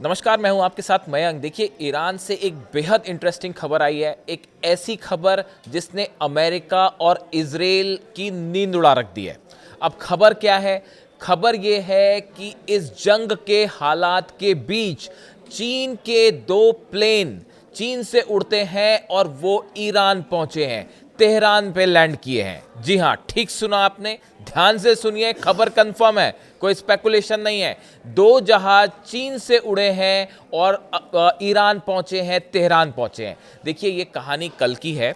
नमस्कार, मैं हूं आपके साथ मयंक। देखिए, ईरान से एक बेहद इंटरेस्टिंग खबर आई है। एक ऐसी खबर जिसने अमेरिका और इजराइल की नींद उड़ा रख दी है। अब खबर क्या है? खबर यह है कि इस जंग के हालात के बीच चीन के दो प्लेन चीन से उड़ते हैं और वो ईरान पहुंचे हैं, तेहरान पे लैंड किए हैं। जी हां, ठीक सुना आपने, ध्यान से सुनिए, खबर कंफर्म है, कोई स्पेकुलेशन नहीं है। दो जहाज चीन से उड़े हैं और ईरान पहुंचे हैं, तेहरान पहुंचे हैं। देखिए, ये कहानी कल की है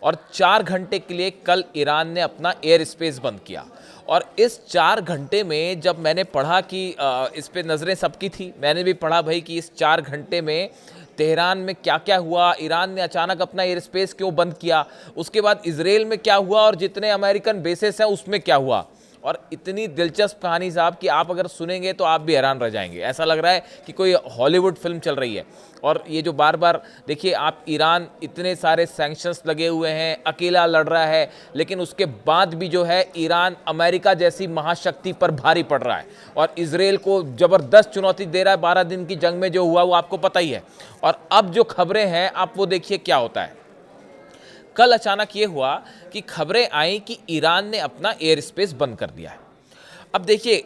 और 4 घंटे के लिए कल ईरान ने अपना एयर स्पेस बंद किया। और इस 4 घंटे में जब मैंने पढ़ा कि इस पे नज़रें सबकी थी, मैंने भी पढ़ा भाई कि इस 4 घंटे में तेहरान में क्या क्या हुआ, ईरान ने अचानक अपना एयर स्पेस क्यों बंद किया, उसके बाद इजराइल में क्या हुआ और जितने अमेरिकन बेसेस हैं उसमें क्या हुआ। और इतनी दिलचस्प कहानी साहब कि आप अगर सुनेंगे तो आप भी हैरान रह जाएंगे। ऐसा लग रहा है कि कोई हॉलीवुड फिल्म चल रही है। और ये जो बार बार देखिए आप, ईरान इतने सारे सैंक्शंस लगे हुए हैं, अकेला लड़ रहा है, लेकिन उसके बाद भी जो है ईरान अमेरिका जैसी महाशक्ति पर भारी पड़ रहा है और इजराइल को ज़बरदस्त चुनौती दे रहा है। 12 दिन की जंग में जो हुआ वो आपको पता ही है। और अब जो खबरें हैं आप वो देखिए क्या होता है। कल अचानक ये हुआ कि खबरें आई कि ईरान ने अपना एयर स्पेस बंद कर दिया है। अब देखिए,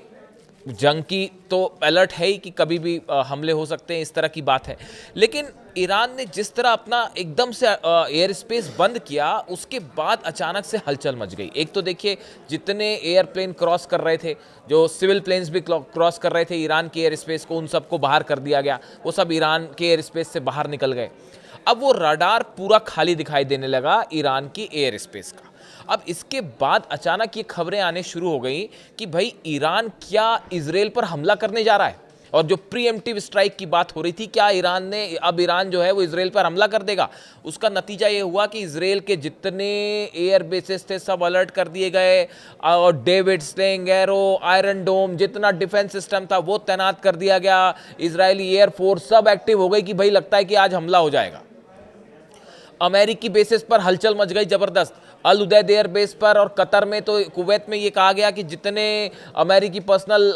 जंग की तो अलर्ट है ही कि कभी भी हमले हो सकते हैं, इस तरह की बात है। लेकिन ईरान ने जिस तरह अपना एकदम से एयर स्पेस बंद किया, उसके बाद अचानक से हलचल मच गई। एक तो देखिए, जितने एयरप्लेन क्रॉस कर रहे थे, जो सिविल प्लेन्स भी क्रॉस कर रहे थे ईरान के एयर स्पेस को, उन सबको बाहर कर दिया गया। वो सब ईरान के एयर स्पेस से बाहर निकल गए। अब वो रडार पूरा खाली दिखाई देने लगा ईरान की एयर स्पेस का। अब इसके बाद अचानक ये खबरें आने शुरू हो गई कि भाई ईरान क्या इजराइल पर हमला करने जा रहा है। और जो प्रीएम्प्टिव स्ट्राइक की बात हो रही थी, क्या ईरान जो है वो इजराइल पर हमला कर देगा। उसका नतीजा ये हुआ कि इजराइल के जितने एयर बेसेस थे सब अलर्ट कर दिए गए और डेविड स्लिंग, एरो, आयरन डोम, जितना डिफेंस सिस्टम था वो तैनात कर दिया गया। इजरायली एयरफोर्स सब एक्टिव हो गई कि भाई लगता है कि आज हमला हो जाएगा। अमेरिकी बेसिस पर हलचल मच गई जबरदस्त। अल उदैद एयर बेस पर और कतर में, तो कुवैत में ये कहा गया कि जितने अमेरिकी पर्सनल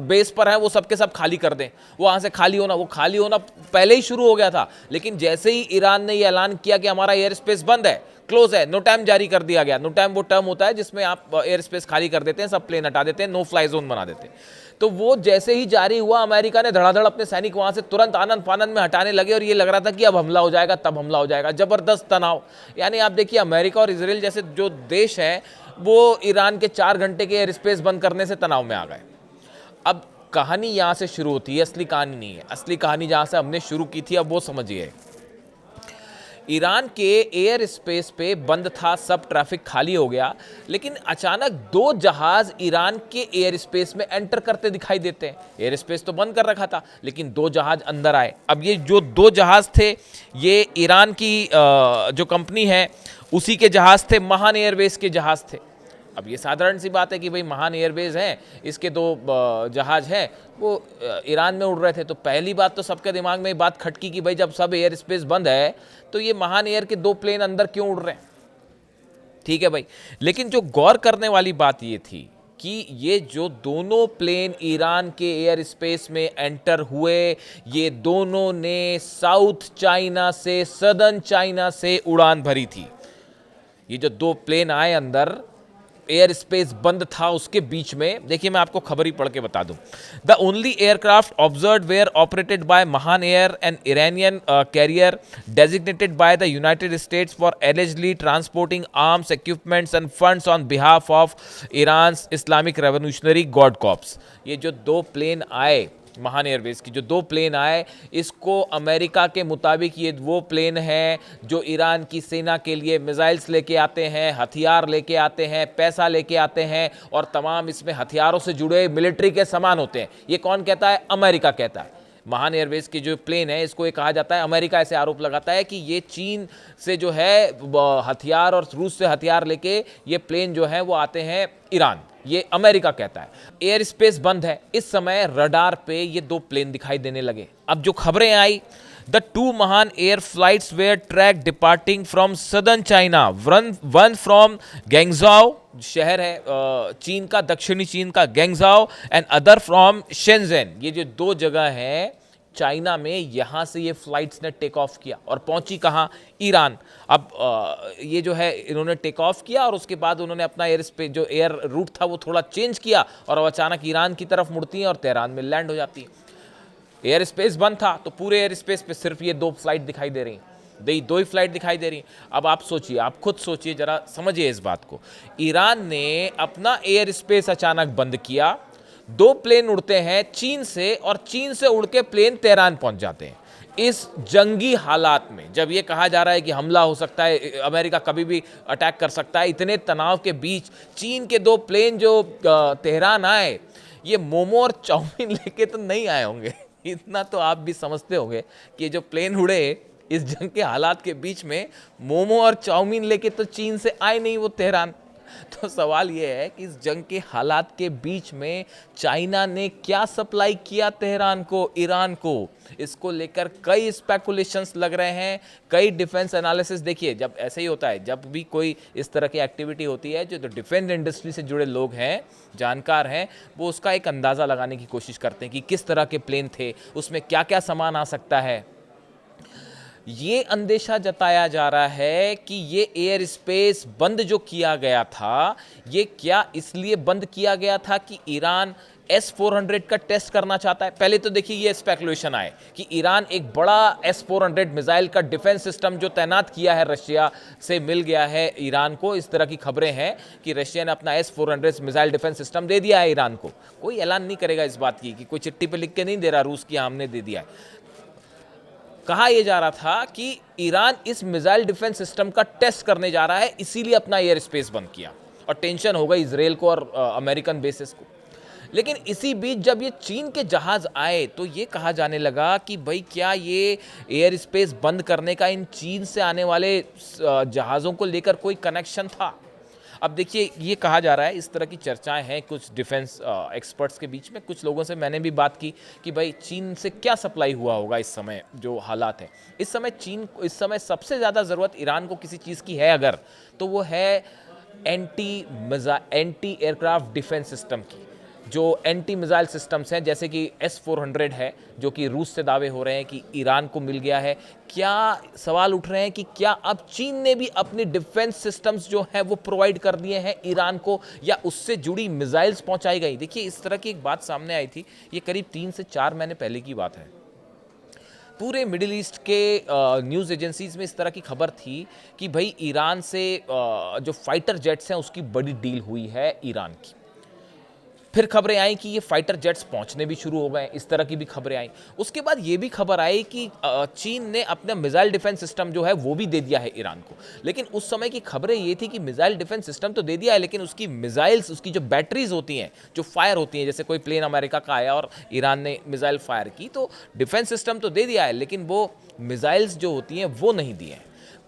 बेस पर हैं वो सब के सब खाली कर दें। वहाँ से खाली होना पहले ही शुरू हो गया था। लेकिन जैसे ही ईरान ने ये ऐलान किया कि हमारा एयर स्पेस बंद है, क्लोज है, नो टाइम जारी कर दिया गया। नो टाइम वो टर्म होता है जिसमें आप एयर स्पेस खाली कर देते हैं, सब प्लेन हटा देते हैं, नो फ्लाई जोन बना देते हैं। तो वो जैसे ही जारी हुआ, अमेरिका ने धड़ाधड़ अपने सैनिक वहां से तुरंत आनंद फानंद में हटाने लगे और ये लग रहा था कि अब हमला हो जाएगा, तब हमला हो जाएगा। जबरदस्त तनाव। यानी आप देखिए, अमेरिका और इजराइल जैसे जो देश हैं वो ईरान के 4 घंटे के एयर स्पेस बंद करने से तनाव में आ गए। अब कहानी यहां से शुरू होती है, असली कहानी नहीं है। असली कहानी जहां से हमने शुरू की थी, अब वो समझिए। ईरान के एयर स्पेस पे बंद था, सब ट्रैफिक खाली हो गया, लेकिन अचानक 2 जहाज ईरान के एयर स्पेस में एंटर करते दिखाई देते हैं। एयर स्पेस तो बंद कर रखा था, लेकिन 2 जहाज अंदर आए। अब ये जो 2 जहाज थे, ये ईरान की जो कंपनी है उसी के जहाज थे, महान एयरवेज के जहाज थे। अब ये साधारण सी बात है कि भाई महान एयरवेज हैं, इसके 2 जहाज हैं, वो ईरान में उड़ रहे थे। तो पहली बात तो सबके दिमाग में बात खटकी कि भाई जब सब एयर स्पेस बंद है तो ये महान एयर के 2 प्लेन अंदर क्यों उड़ रहे हैं। ठीक है भाई, लेकिन जो गौर करने वाली बात ये थी कि ये जो दोनों प्लेन ईरान के एयर स्पेस में एंटर हुए, ये दोनों ने साउथ चाइना से, सदर्न चाइना से उड़ान भरी थी। ये जो 2 प्लेन आए अंदर, एयर स्पेस बंद था उसके बीच में। देखिए, मैं आपको खबर ही पढ़ के बता दूं। The only aircraft observed were operated by Mahan Air, an Iranian carrier designated by the United States for allegedly transporting arms, equipments and funds on behalf of Iran Islamic Revolutionary Guard Corps. ये जो 2 plane आए, महान Airways की जो 2 plane आए, इसको America के मुताबिक ये वो प्लेन हैं जो ईरान की सेना के लिए मिसाइल्स लेके आते हैं, हथियार लेके आते हैं, पैसा लेके आते हैं और तमाम इसमें हथियारों से जुड़े मिलिट्री के सामान होते हैं। ये कौन कहता है? अमेरिका कहता है। महान एयरवेज की जो प्लेन है, इसको ये कहा जाता है, अमेरिका ऐसे आरोप लगाता है कि ये चीन से जो है हथियार और रूस से हथियार लेके ये प्लेन जो है वो आते हैं ईरान। ये अमेरिका कहता है। एयर स्पेस बंद है, इस समय रडार पे ये 2 प्लेन दिखाई देने लगे। अब जो खबरें आई, the 2 Mahan Air flights were track departing from southern China, one from Guangzhou, शहर है चीन का, दक्षिणी चीन का Guangzhou, and other from Shenzhen. ये जो 2 जगह हैं चाइना में यहाँ से ये फ्लाइट्स ने टेक ऑफ किया और पहुंची कहाँ? ईरान। अब ये जो है इन्होंने टेक ऑफ किया और उसके बाद उन्होंने अपना एयर स्पेस जो एयर रूट था वो थोड़ा चेंज किया और अब अचानक ईरान की तरफ मुड़ती हैं और तेहरान में लैंड हो जाती है। एयर स्पेस बंद था तो पूरे एयर स्पेस पे सिर्फ ये 2 फ्लाइट दिखाई दे रही, दो ही फ्लाइट दिखाई दे रही। अब आप सोचिए, आप खुद सोचिए, जरा समझिए इस बात को। ईरान ने अपना एयर स्पेस अचानक बंद किया, 2 प्लेन उड़ते हैं चीन से और चीन से उड़ के प्लेन तेहरान पहुंच जाते हैं। इस जंगी हालात में जब ये कहा जा रहा है कि हमला हो सकता है, अमेरिका कभी भी अटैक कर सकता है, इतने तनाव के बीच चीन के 2 प्लेन जो तेहरान आए, ये मोमो और चाउमीन लेके तो नहीं आए होंगे। इतना तो आप भी समझते होंगे कि जो प्लेन उड़े इस जंग के हालात के बीच में, मोमो और चाउमीन लेके तो चीन से आए नहीं वो तेहरान। तो सवाल ये है कि इस जंग के हालात के बीच में चाइना ने क्या सप्लाई किया तेहरान को, ईरान को, इसको लेकर कई स्पेकुलेशंस लग रहे हैं, कई डिफेंस एनालिसिस। देखिए, जब ऐसे ही होता है, जब भी कोई इस तरह की एक्टिविटी होती है, जो डिफेंस इंडस्ट्री से जुड़े लोग हैं, जानकार हैं, वो उसका एक अंदाज़ा लगाने की कोशिश करते हैं कि किस तरह के प्लेन थे, उसमें क्या क्या सामान आ सकता है। ये अंदेशा जताया जा रहा है कि ये एयर स्पेस बंद जो किया गया था, ये क्या इसलिए बंद किया गया था कि ईरान S-400 का टेस्ट करना चाहता है। पहले तो देखिए ये स्पेकुलेशन आए कि ईरान एक बड़ा S-400 मिसाइल का डिफेंस सिस्टम जो तैनात किया है, रशिया से मिल गया है ईरान को। इस तरह की खबरें हैं कि रशिया ने अपना S-400 मिसाइल डिफेंस सिस्टम दे दिया है ईरान को। कोई ऐलान नहीं करेगा इस बात की, कि कोई चिट्ठी पे लिख के नहीं दे रहा रूस की हमने दे दिया है। कहा यह जा रहा था कि ईरान इस मिसाइल डिफेंस सिस्टम का टेस्ट करने जा रहा है, इसीलिए अपना एयर स्पेस बंद किया और टेंशन हो गई इजराइल को और अमेरिकन बेसिस को। लेकिन इसी बीच जब ये चीन के जहाज आए तो ये कहा जाने लगा कि भाई क्या ये एयर स्पेस बंद करने का इन चीन से आने वाले जहाज़ों को लेकर कोई कनेक्शन था। अब देखिए, ये कहा जा रहा है, इस तरह की चर्चाएं हैं कुछ डिफेंस एक्सपर्ट्स के बीच में। कुछ लोगों से मैंने भी बात की कि भाई चीन से क्या सप्लाई हुआ होगा इस समय जो हालात हैं। इस समय सबसे ज़्यादा ज़रूरत ईरान को किसी चीज़ की है अगर, तो वो है एंटी एयरक्राफ्ट डिफेंस सिस्टम की। जो एंटी मिसाइल सिस्टम्स हैं, जैसे कि S-400 है, जो कि रूस से दावे हो रहे हैं कि ईरान को मिल गया है। क्या सवाल उठ रहे हैं कि क्या अब चीन ने भी अपने डिफेंस सिस्टम्स जो हैं वो प्रोवाइड कर दिए हैं ईरान को, या उससे जुड़ी मिसाइल्स पहुंचाई गई? देखिए, इस तरह की एक बात सामने आई थी, ये करीब 3 से 4 महीने पहले की बात है। पूरे मिडिल ईस्ट के न्यूज़ एजेंसीज में इस तरह की खबर थी कि भाई ईरान से जो फाइटर जेट्स हैं उसकी बड़ी डील हुई है ईरान की। फिर खबरें आई कि ये फाइटर जेट्स पहुंचने भी शुरू हो गए, इस तरह की भी खबरें आई। उसके बाद ये भी खबर आई कि चीन ने अपना मिसाइल डिफेंस सिस्टम जो है वो भी दे दिया है ईरान को। लेकिन उस समय की खबरें ये थी कि मिसाइल डिफेंस सिस्टम तो दे दिया है, लेकिन उसकी मिसाइल्स, उसकी जो बैटरीज होती हैं, जो फायर होती हैं, जैसे कोई प्लेन अमेरिका का आया और ईरान ने मिसाइल फायर की, तो डिफेंस सिस्टम तो दे दिया है, लेकिन वो मिसाइल्स जो होती हैं वो नहीं दी हैं।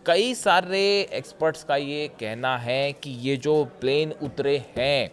कई सारे एक्सपर्ट्स का ये कहना है कि ये जो प्लेन उतरे हैं,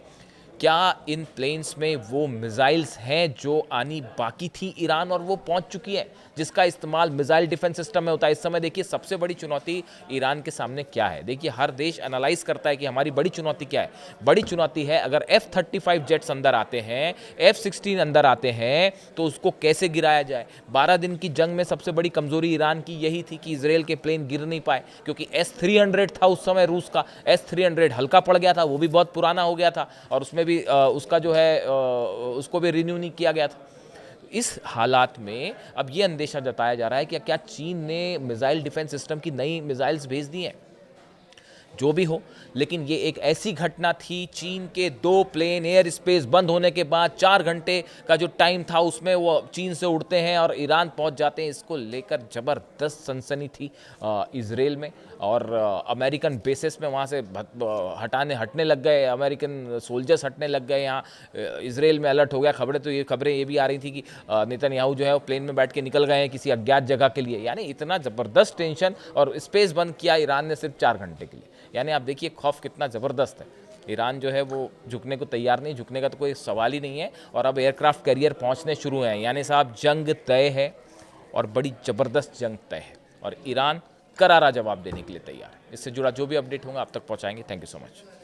क्या इन प्लेन्स में वो मिसाइल्स हैं जो आनी बाकी थी ईरान और वो पहुंच चुकी है, जिसका इस्तेमाल मिसाइल डिफेंस सिस्टम में होता है। इस समय देखिए सबसे बड़ी चुनौती ईरान के सामने क्या है। देखिए, हर देश एनालाइज करता है कि हमारी बड़ी चुनौती क्या है। बड़ी चुनौती है, अगर F-35 जेट्स अंदर आते हैं, F-16 अंदर आते हैं, तो उसको कैसे गिराया जाए। 12 दिन की जंग में सबसे बड़ी कमजोरी ईरान की यही थी कि इजराइल के प्लेन गिर नहीं पाए, क्योंकि S-300 था उस समय रूस का। S-300 हल्का पड़ गया था, वो भी बहुत पुराना हो गया था और उसमें भी उसका जो है उसको भी रिन्यू नहीं किया गया था। इस हालात में अब ये अंदेशा जताया जा रहा है कि क्या चीन ने मिसाइल डिफेंस सिस्टम की नई मिसाइल्स भेज दी हैं। जो भी हो, लेकिन ये एक ऐसी घटना थी, चीन के 2 प्लेन एयर स्पेस बंद होने के बाद 4 घंटे का जो टाइम था उसमें वो चीन से उड़ते हैं और ईरान पहुंच जाते हैं। इसको लेकर ज़बरदस्त सनसनी थी इजराइल में, और अमेरिकन बेसिस में वहाँ से हटने लग गए, अमेरिकन सोल्जर्स हटने लग गए। यहाँ इजराइल में अलर्ट हो गया। खबरें ये भी आ रही थी कि नेतन्याहू जो है वो प्लेन में बैठ के निकल गए हैं किसी अज्ञात जगह के लिए। यानी इतना ज़बरदस्त टेंशन, और स्पेस बंद किया ईरान ने सिर्फ 4 घंटे के लिए। यानी आप देखिए खौफ कितना ज़बरदस्त है। ईरान जो है वो झुकने को तैयार नहीं, झुकने का तो कोई सवाल ही नहीं है। और अब एयरक्राफ्ट कैरियर पहुंचने शुरू हैं, यानी साहब जंग तय है, और बड़ी ज़बरदस्त जंग तय है, और ईरान करारा जवाब देने के लिए तैयार है। इससे जुड़ा जो भी अपडेट होगा आप तक पहुंचाएंगे। Thank you so much.